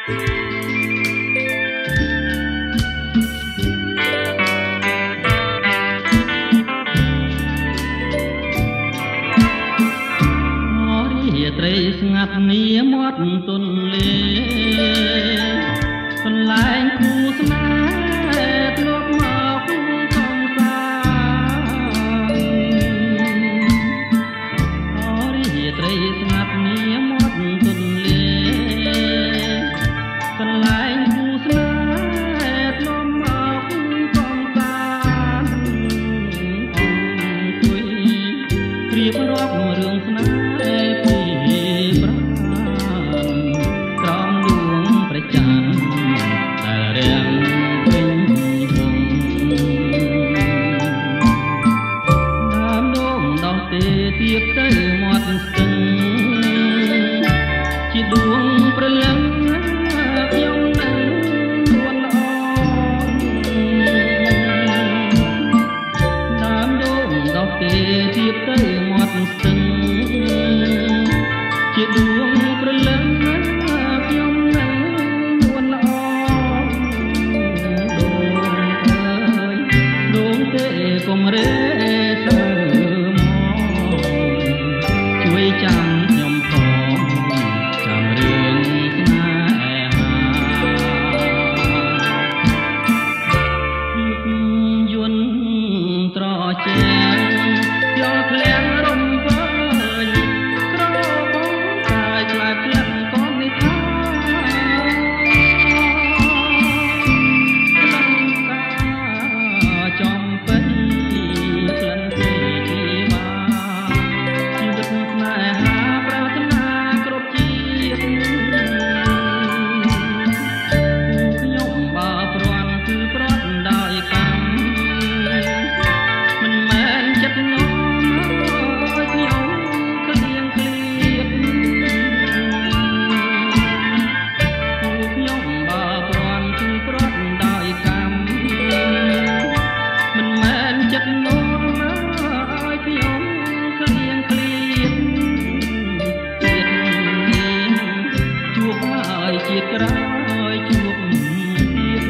ត្រីស្ងាត់នាមាត់ទន្លេកន្លែងគូស្នេហ៍ធ្លាប់មកកំសាន្តអរិយត្រីស្ងាត់នាមាត់ទន្លេកន្លែងគូស្នេហ៍ធ្លាប់មកកំសាន្តអង្គុយរៀបរាប់រឿងស្នេហ៍ទៀតទៅមាត់ស្ទឹងជាដួងព្រលឹងខ្ញុំនឹងនួនល្អដើមដូងដោះទេទៀតទៅមាត់ស្ទឹងជាដួងព្រលឹងខ្ញុំនឹងនួនល្អដូងទេកុំរេចាំខ្ញុំផងចាំរឿងស្នេហាយន្តត្រជាយកក្លៀងរំពើក្របងកាយខ្លាចក្លិនកូននេះថាចំពេញក្លិនទេទីបាជីវិតស្នេហាក្រោយជួបទៀត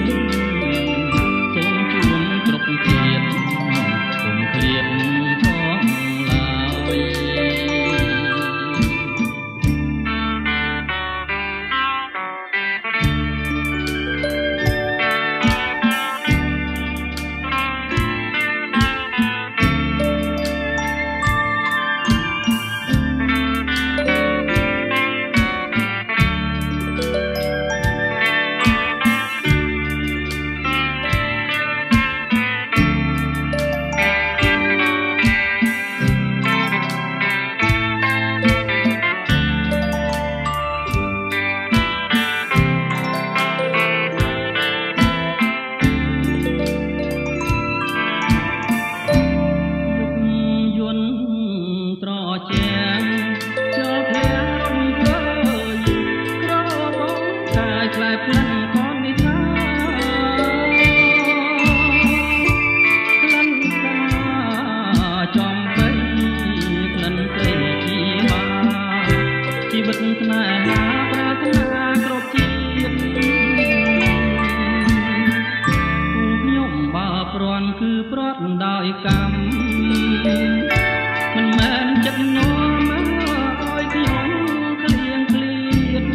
សូមជួនគ្រប់ជាតិកុំឃ្លាតផងឡើយជីវិតស្នេហាប្រាថ្នាគ្រប់ជាតិខ្ញុំបើព្រាន់គឺព្រាត់ដោយកម្មមិនមែនចិត្តនាំឲ្យខ្ញុំក្លៀងក្លៀត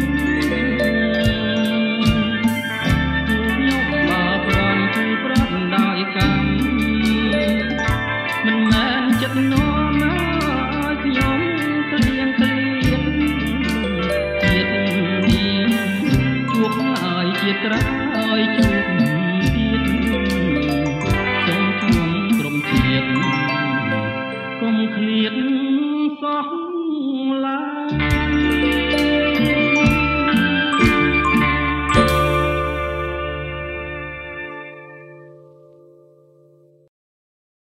ខ្ញុំបើព្រាន់គឺព្រាត់ដោយកម្មមិនមែនចិត្តនាំឲ្យខ្ញុំក្លៀងក្លៀតជាតិនេះជួបហើយជាតិក្រោយជួប